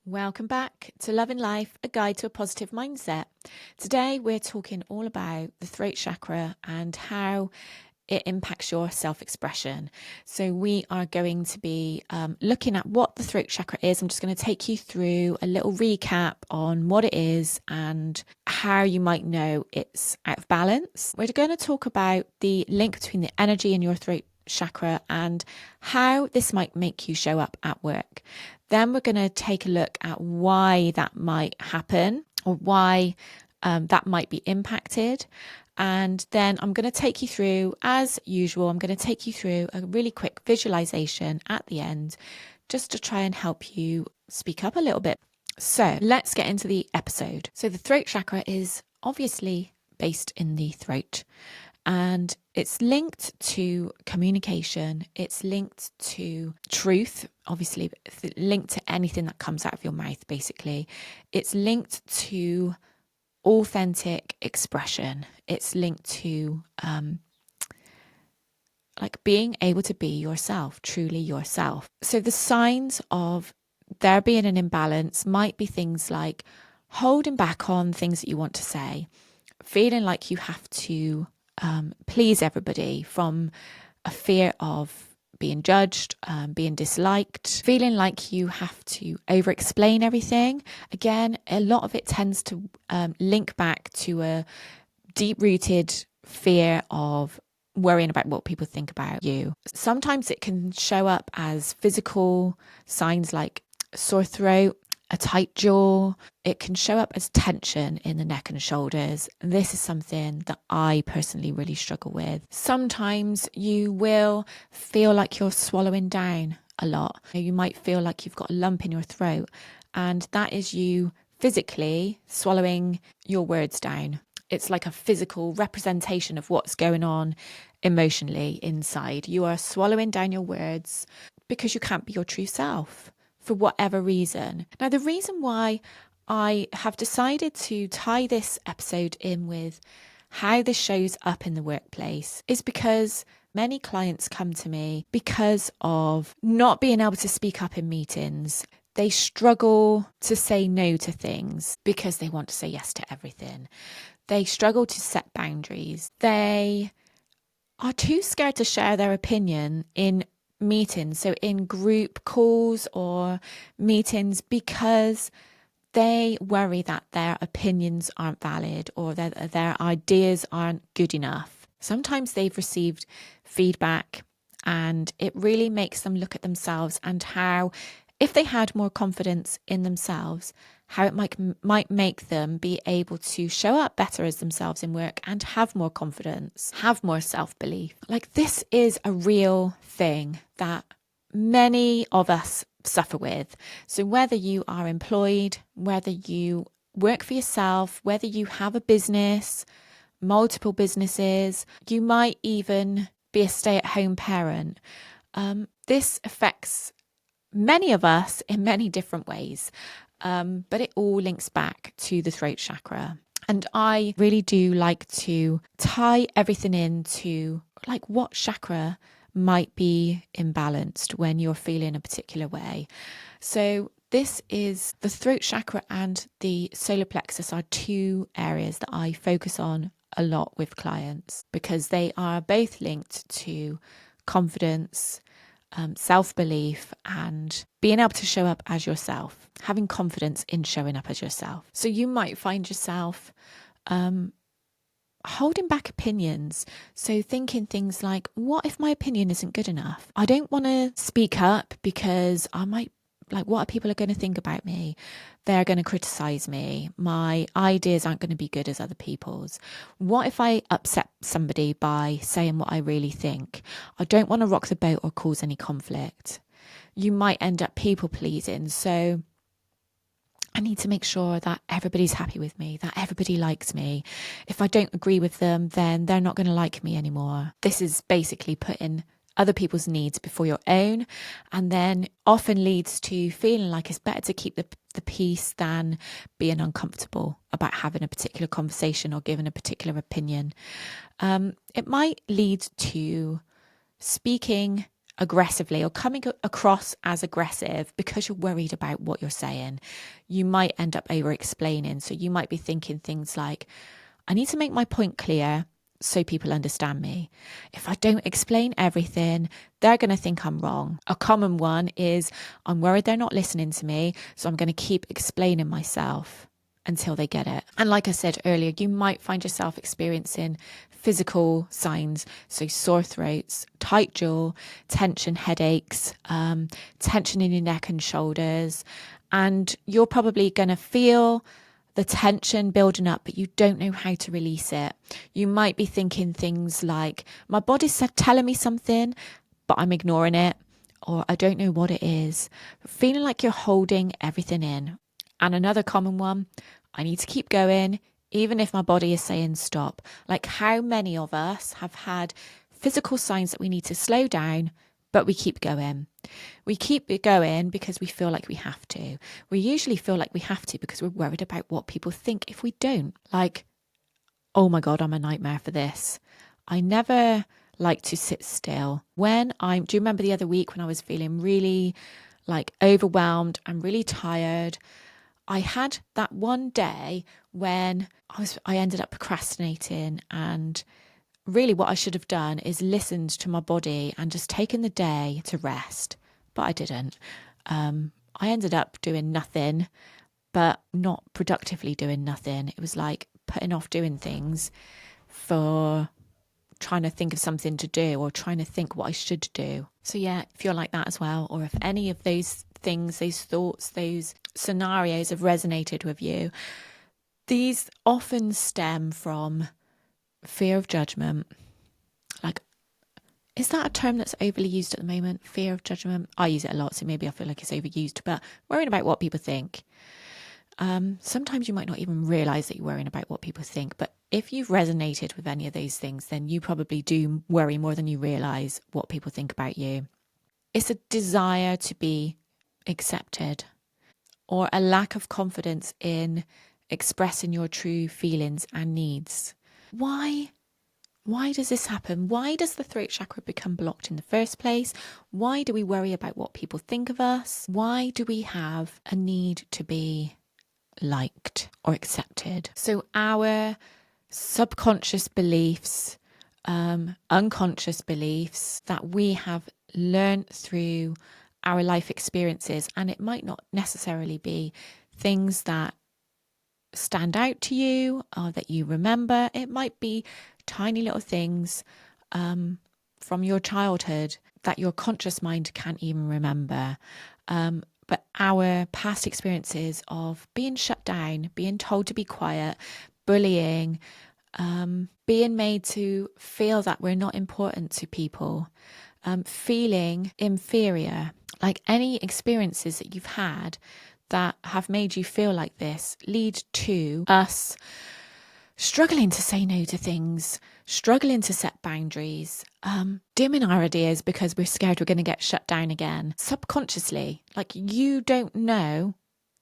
Welcome back to Love in Life, a guide to a positive mindset. Today we're talking all about the throat chakra and how it impacts your self-expression. So we are going to be looking at what the throat chakra is. I'm just going to take you through a little recap on what it is and how you might know it's out of balance. We're going to talk about the link between the energy in your throat chakra and how this might make you show up at work. Then we're going to take a look at why that might happen or why that might be impacted. And then I'm going to take you through, as usual, I'm going to take you through a really quick visualization at the end, just to try and help you speak up a little bit. So let's get into the episode. So the throat chakra is obviously based in the throat. And it's linked to communication. It's linked to truth, obviously, linked to anything that comes out of your mouth, basically. It's linked to authentic expression. It's linked to like being able to be yourself, truly yourself. So the signs of there being an imbalance might be things like holding back on things that you want to say, feeling like you have to please everybody from a fear of being judged, being disliked, feeling like you have to over-explain everything. Again, a lot of it tends to link back to a deep-rooted fear of worrying about what people think about you. Sometimes it can show up as physical signs like sore throat, a tight jaw. It can show up as tension in the neck and shoulders. And this is something that I personally really struggle with. Sometimes you will feel like you're swallowing down a lot. You might feel like you've got a lump in your throat, and that is you physically swallowing your words down. It's like a physical representation of what's going on emotionally inside. You are swallowing down your words because you can't be your true self, for whatever reason. Now, the reason why I have decided to tie this episode in with how this shows up in the workplace is because many clients come to me because of not being able to speak up in meetings. They struggle to say no to things because they want to say yes to everything. They struggle to set boundaries. They are too scared to share their opinion in meetings, so in group calls or meetings, because they worry that their opinions aren't valid or that their ideas aren't good enough. Sometimes they've received feedback and it really makes them look at themselves and how, if they had more confidence in themselves, how it might make them be able to show up better as themselves in work and have more confidence, have more self-belief. Like, this is a real thing that many of us suffer with. So whether you are employed, whether you work for yourself, whether you have a business, multiple businesses, you might even be a stay-at-home parent. This affects many of us in many different ways. But it all links back to the throat chakra. And I really do like to tie everything into like what chakra might be imbalanced when you're feeling a particular way. So this is the throat chakra and the solar plexus are two areas that I focus on a lot with clients because they are both linked to confidence, self-belief, and being able to show up as yourself, having confidence in showing up as yourself. So you might find yourself holding back opinions. So thinking things like, what if my opinion isn't good enough? I don't want to speak up because I might, like, what are people going to think about me? They're going to criticize me. My ideas aren't going to be good as other people's. What if I upset somebody by saying what I really think? I don't want to rock the boat or cause any conflict. You might end up people pleasing. So I need to make sure that everybody's happy with me, that everybody likes me. If I don't agree with them, then they're not going to like me anymore. This is basically putting other people's needs before your own, and then often leads to feeling like it's better to keep the peace than being uncomfortable about having a particular conversation or giving a particular opinion. It might lead to speaking aggressively or coming across as aggressive because you're worried about what you're saying, you might end up over explaining. So you might be thinking things like, I need to make my point clear so people understand me. If I don't explain everything, they're going to think I'm wrong. A common one is, I'm worried they're not listening to me, so I'm going to keep explaining myself until they get it. And like I said earlier, you might find yourself experiencing physical signs, so sore throats, tight jaw, tension, headaches, tension in your neck and shoulders, and you're probably going to feel the tension building up, but you don't know how to release it. You might be thinking things like, my body's telling me something, but I'm ignoring it, or I don't know what it is. Feeling like you're holding everything in. And another common one, I need to keep going, even if my body is saying stop. Like, how many of us have had physical signs that we need to slow down, but we keep going? We keep going because we feel like we have to. We usually feel like we have to because we're worried about what people think if we don't. Like, oh my God, I'm a nightmare for this. I never like to sit still. Do you remember the other week when I was feeling really like overwhelmed and really tired? I had that one day when I ended up procrastinating, and really what I should have done is listened to my body and just taken the day to rest. But I didn't. I ended up doing nothing, but not productively doing nothing. It was like putting off doing things for trying to think of something to do or trying to think what I should do. So yeah, if you're like that as well, or if any of those things, those thoughts, those scenarios have resonated with you, these often stem from fear of judgment. Like, is that a term that's overly used at the moment? Fear of judgment? I use it a lot, so maybe I feel like it's overused, but worrying about what people think. Sometimes you might not even realise that you're worrying about what people think, but if you've resonated with any of those things, then you probably do worry more than you realise what people think about you. It's a desire to be accepted, or a lack of confidence in expressing your true feelings and needs. Why does this happen? Why does the throat chakra become blocked in the first place? Why do we worry about what people think of us? Why do we have a need to be liked or accepted? So our subconscious beliefs, unconscious beliefs that we have learned through our life experiences, and it might not necessarily be things that stand out to you or that you remember. It might be tiny little things from your childhood that your conscious mind can't even remember. But our past experiences of being shut down, being told to be quiet, bullying, being made to feel that we're not important to people, feeling inferior, like any experiences that you've had that have made you feel like this lead to us struggling to say no to things, struggling to set boundaries, dimming our ideas because we're scared we're going to get shut down again. Subconsciously, like, you don't know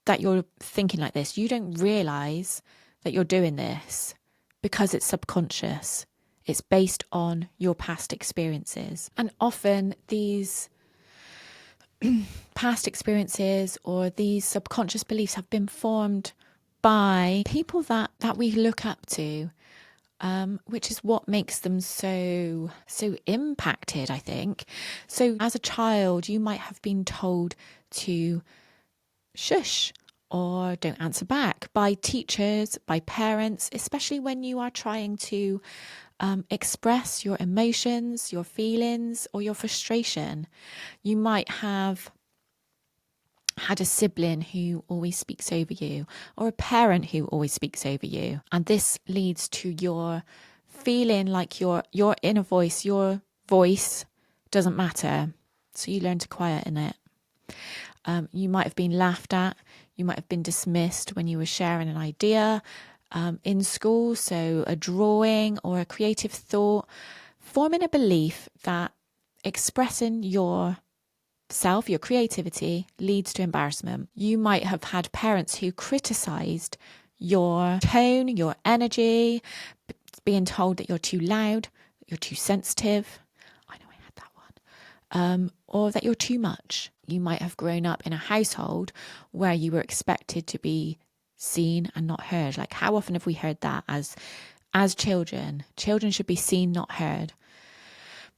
that you're thinking like this. You don't realise that you're doing this because it's subconscious. It's based on your past experiences. And often these past experiences or these subconscious beliefs have been formed by people that we look up to, which is what makes them so impacted, I think. So as a child, you might have been told to shush or don't answer back by teachers, by parents, especially when you are trying to express your emotions, your feelings, or your frustration. You might have had a sibling who always speaks over you, or a parent who always speaks over you. And this leads to your feeling like your inner voice, your voice doesn't matter. So you learn to quieten it. You might have been laughed at. You might have been dismissed when you were sharing an idea in school. So a drawing or a creative thought, forming a belief that expressing your self, your creativity, leads to embarrassment. You might have had parents who criticised your tone, your energy, being told that you're too loud, that you're too sensitive. I know I had that one. or that you're too much. You might have grown up in a household where you were expected to be seen and not heard. Like, how often have we heard that as children? Children should be seen, not heard.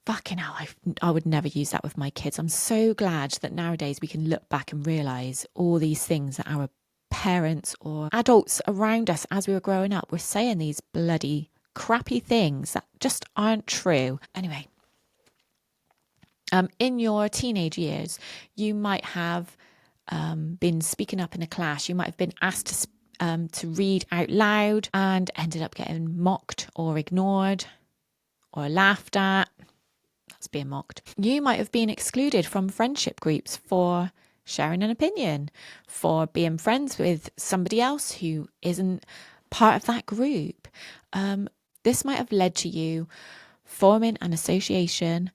Fucking hell, I would never use that with my kids. I'm so glad that nowadays we can look back and realise all these things that our parents or adults around us as we were growing up were saying, these bloody crappy things that just aren't true. Anyway, in your teenage years, you might have been speaking up in a class. You might have been asked to read out loud and ended up getting mocked or ignored or laughed at. That's being mocked. You might have been excluded from friendship groups for sharing an opinion, for being friends with somebody else who isn't part of that group. This might have led to you forming an association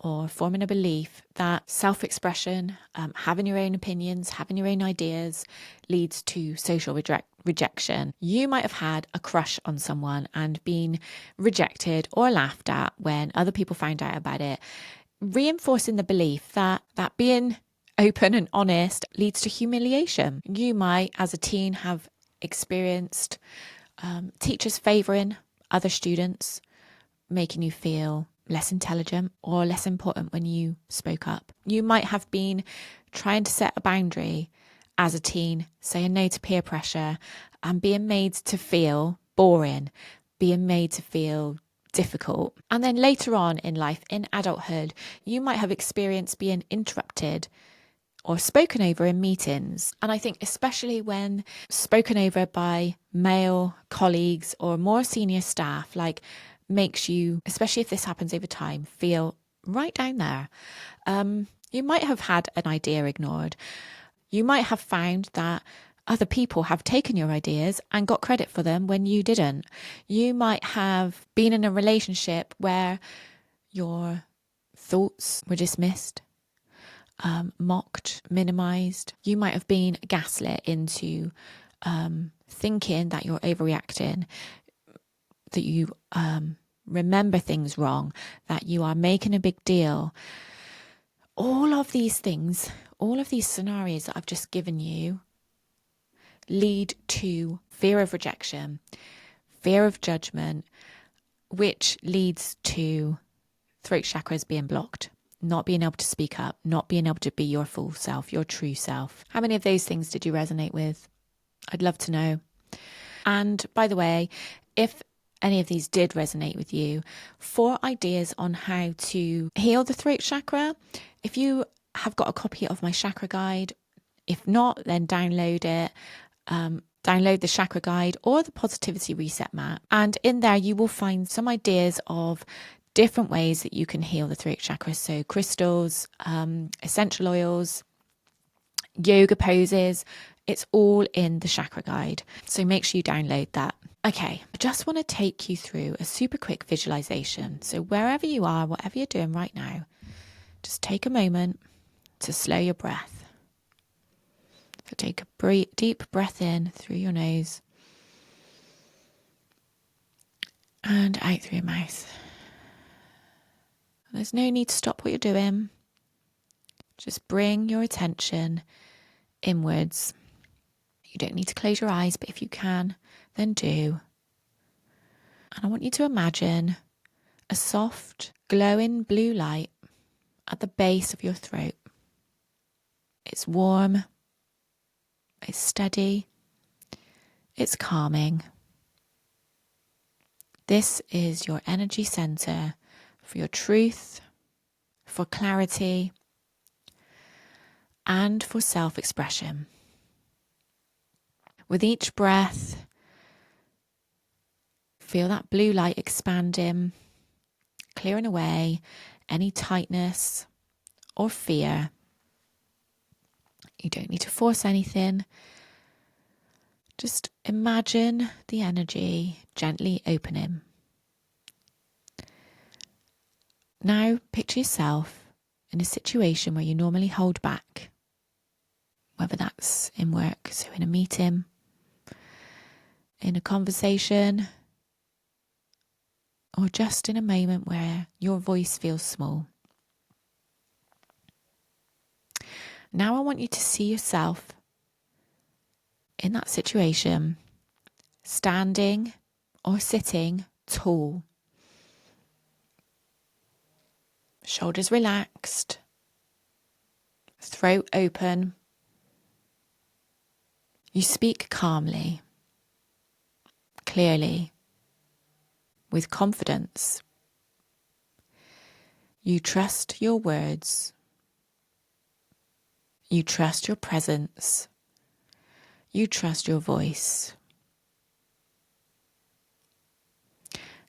or forming a belief that self-expression, having your own opinions, having your own ideas leads to social rejection. You might have had a crush on someone and been rejected or laughed at when other people found out about it, reinforcing the belief that being open and honest leads to humiliation. You might, as a teen, have experienced teachers favouring other students, making you feel less intelligent or less important when you spoke up. You might have been trying to set a boundary as a teen, saying no to peer pressure and being made to feel boring, being made to feel difficult. And then later on in life, in adulthood, you might have experienced being interrupted or spoken over in meetings. And I think especially when spoken over by male colleagues or more senior staff, like, makes you, especially if this happens over time, feel right down there. You might have had an idea ignored. You might have found that other people have taken your ideas and got credit for them when you didn't. You might have been in a relationship where your thoughts were dismissed, mocked, minimized. You might have been gaslit into thinking that you're overreacting, that you remember things wrong, that you are making a big deal. All of these things, all of these scenarios that I've just given you lead to fear of rejection, fear of judgment, which leads to throat chakras being blocked, not being able to speak up, not being able to be your full self, your true self. How many of those things did you resonate with? I'd love to know. And by the way, if any of these did resonate with you, for ideas on how to heal the throat chakra, if you have got a copy of my chakra guide, if not, then download it. Download the chakra guide or the positivity reset mat. And in there, you will find some ideas of different ways that you can heal the throat chakra. So crystals, essential oils, yoga poses, it's all in the chakra guide. So make sure you download that. Okay, I just want to take you through a super quick visualization. So wherever you are, whatever you're doing right now, just take a moment to slow your breath. So take a deep breath in through your nose and out through your mouth. There's no need to stop what you're doing. Just bring your attention inwards. You don't need to close your eyes, but if you can, then do. And I want you to imagine a soft, glowing blue light at the base of your throat. It's warm, it's steady, it's calming. This is your energy center for your truth, for clarity, and for self-expression. With each breath, feel that blue light expanding, clearing away any tightness or fear. You don't need to force anything. Just imagine the energy gently opening. Now picture yourself in a situation where you normally hold back, whether that's in work, so in a meeting, in a conversation, or just in a moment where your voice feels small. Now I want you to see yourself in that situation, standing or sitting tall, shoulders relaxed, throat open. You speak calmly, clearly, with confidence. You trust your words. You trust your presence. You trust your voice.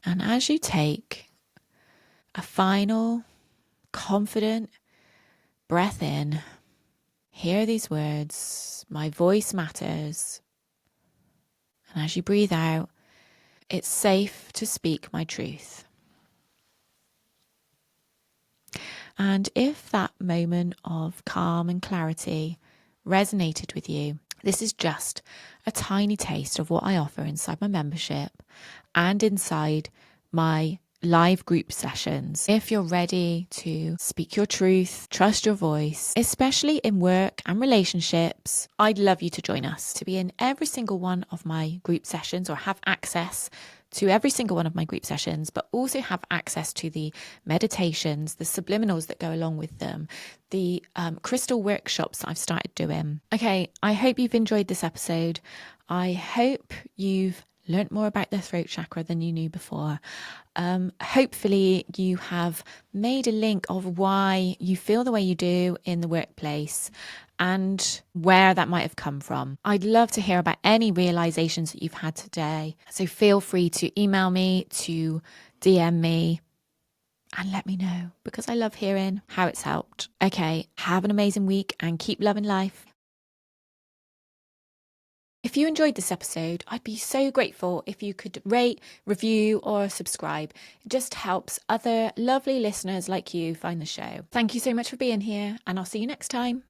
And as you take a final, confident breath in, hear these words, my voice matters. And as you breathe out, it's safe to speak my truth. And if that moment of calm and clarity resonated with you, this is just a tiny taste of what I offer inside my membership and inside my live group sessions. If you're ready to speak your truth, trust your voice, especially in work and relationships, I'd love you to join us to be in every single one of my group sessions or have access to every single one of my group sessions, but also have access to the meditations, the subliminals that go along with them, the crystal workshops that I've started doing. Okay, I hope you've enjoyed this episode. I hope you've learnt more about the throat chakra than you knew before. Hopefully you have made a link of why you feel the way you do in the workplace and where that might have come from. I'd love to hear about any realizations that you've had today. So feel free to email me, to DM me, and let me know, because I love hearing how it's helped. Okay, have an amazing week and keep loving life. If you enjoyed this episode, I'd be so grateful if you could rate, review, or subscribe. It just helps other lovely listeners like you find the show. Thank you so much for being here, and I'll see you next time.